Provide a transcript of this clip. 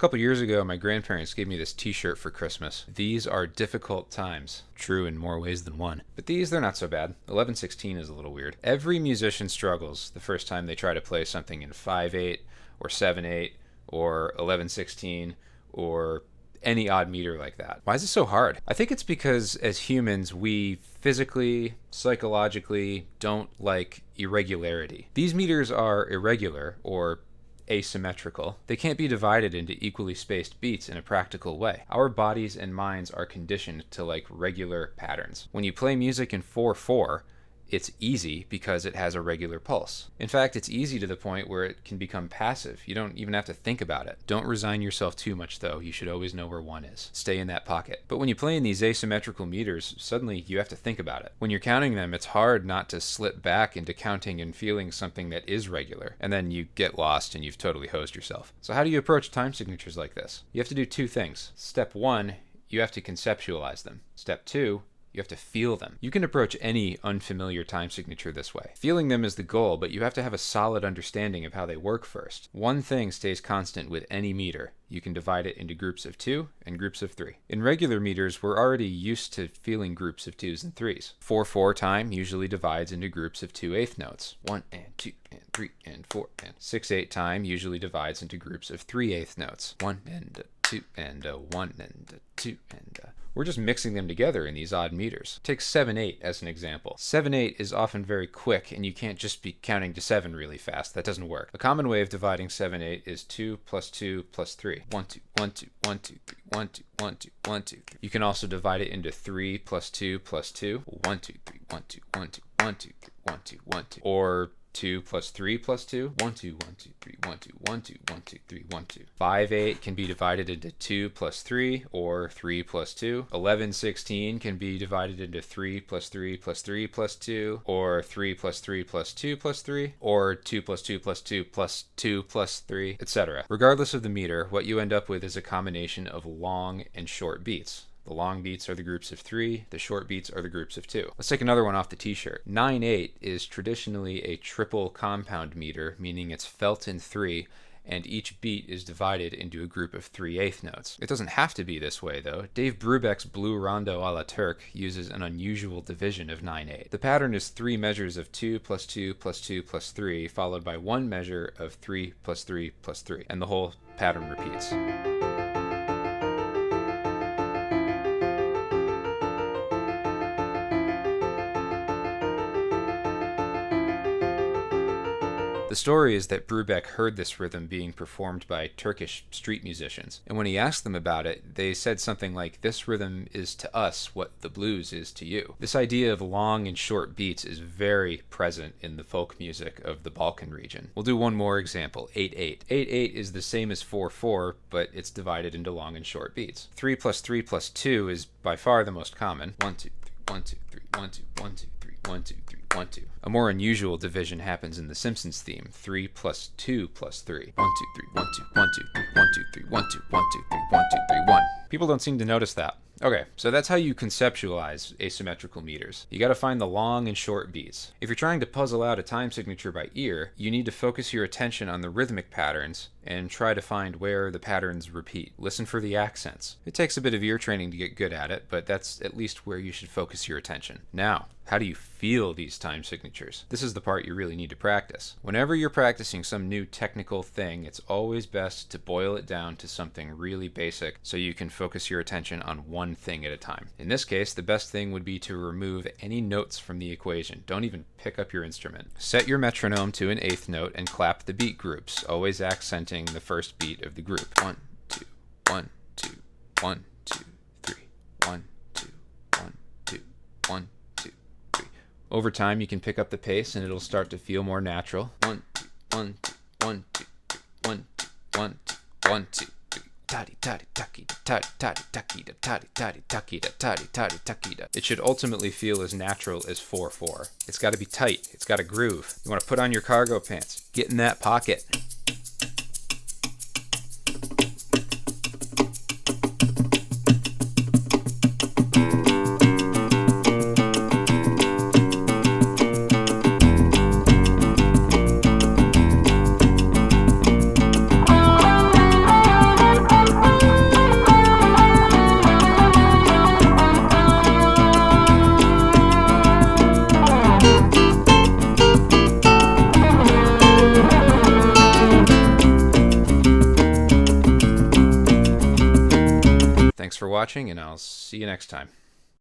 couple years ago, my grandparents gave me this t-shirt for Christmas. These are difficult times. True in more ways than one. But they're not so bad. 11/16 is a little weird. Every musician struggles the first time they try to play something in 5/8 or 7/8 or 11/16 or any odd meter like that. Why is it so hard? I think it's because as humans, we physically, psychologically don't like irregularity. These meters are irregular or asymmetrical. They can't be divided into equally spaced beats in a practical way. Our bodies and minds are conditioned to like regular patterns. When you play music in 4/4, it's easy because it has a regular pulse. In fact, it's easy to the point where it can become passive. You don't even have to think about it. Don't resign yourself too much though. You should always know where 1 is. Stay in that pocket. But when you play in these asymmetrical meters, suddenly you have to think about it. When you're counting them, it's hard not to slip back into counting and feeling something that is regular. And then you get lost and you've totally hosed yourself. So how do you approach time signatures like this? You have to do 2 things. Step 1, you have to conceptualize them. Step 2, you have to feel them. You can approach any unfamiliar time signature this way. Feeling them is the goal, but you have to have a solid understanding of how they work first. One thing stays constant with any meter. You can divide it into groups of 2 and groups of 3. In regular meters, we're already used to feeling groups of 2s and 3s. 4/4 time usually divides into groups of 2/8 notes. 1 and 2 and 3 and 4 and 6/8 time usually divides into groups of 3/8 notes. 1 and 2 and 1 and 2 and We're just mixing them together in these odd meters. Take 7/8 as an example. 7/8 is often very quick, and you can't just be counting to 7 really fast. That doesn't work. A common way of dividing 7/8 is 2 plus 2 plus 3. 1 2 1 2 1 2 3 1 2 1 2 1 2 3. You can also divide it into 3 plus 2 plus 2. 1 2 3 1 2 1 2 1 2 3 1 2 1 2. Or 2 plus 3 plus 2. 1 2 1 2 3 1 2 1 2 1 2 3 1 2. 5/8 can be divided into 2 plus 3 or 3 plus 2. 11/16 can be divided into 3 plus 3 plus 3 plus 2 or 3 plus 3 plus 2 plus 3 or 2 plus 2 plus 2 plus 2 plus 3, etc. Regardless of the meter, what you end up with is a combination of long and short beats. The long beats are the groups of 3, the short beats are the groups of 2. Let's take another one off the t-shirt. 9/8 is traditionally a triple compound meter, meaning it's felt in 3, and each beat is divided into a group of 3/8 notes. It doesn't have to be this way though. Dave Brubeck's Blue Rondo a la Turk uses an unusual division of 9/8. The pattern is 3 measures of 2 plus 2 plus 2 plus 3, followed by 1 measure of 3 plus 3 plus 3, and the whole pattern repeats. The story is that Brubeck heard this rhythm being performed by Turkish street musicians, and when he asked them about it, they said something like, "This rhythm is to us what the blues is to you." This idea of long and short beats is very present in the folk music of the Balkan region. We'll do one more example, 8/8. 8/8 is the same as 4/4, but it's divided into long and short beats. 3 plus 3 plus 2 is by far the most common. 1 2 3 1 2 3 1 2 1 2 3 1 2 3 1 2. A more unusual division happens in the Simpsons theme, 3 plus 2 plus 3. 1 2 3 1 2 1 2 3 1 2 3 1 2 1 2 3 1 2 3 1. People don't seem to notice that. Okay, so that's how you conceptualize asymmetrical meters. You gotta find the long and short beats. If you're trying to puzzle out a time signature by ear, you need to focus your attention on the rhythmic patterns and try to find where the patterns repeat. Listen for the accents. It takes a bit of ear training to get good at it, but that's at least where you should focus your attention. Now, how do you feel these time signatures? This is the part you really need to practice. Whenever you're practicing some new technical thing, it's always best to boil it down to something really basic so you can focus your attention on one thing at a time. In this case, the best thing would be to remove any notes from the equation. Don't even pick up your instrument. Set your metronome to an 1/8 note and clap the beat groups, always accenting the first beat of the group. 1 2 1 2 1 2 3 1 2 1 2 1 2 3. Over time, you can pick up the pace and it'll start to feel more natural. 1 2 1 2 1 2 3 1 2 1 2 1 2 3. Taddy taddy tucky da taddy taddy tucky da taddy taddy tucky da taddy taddy tucky da. It should ultimately feel as natural as 4/4. It's got to be tight. It's got a groove. You want to put on your cargo pants. Get in that pocket. for watching, and I'll see you next time.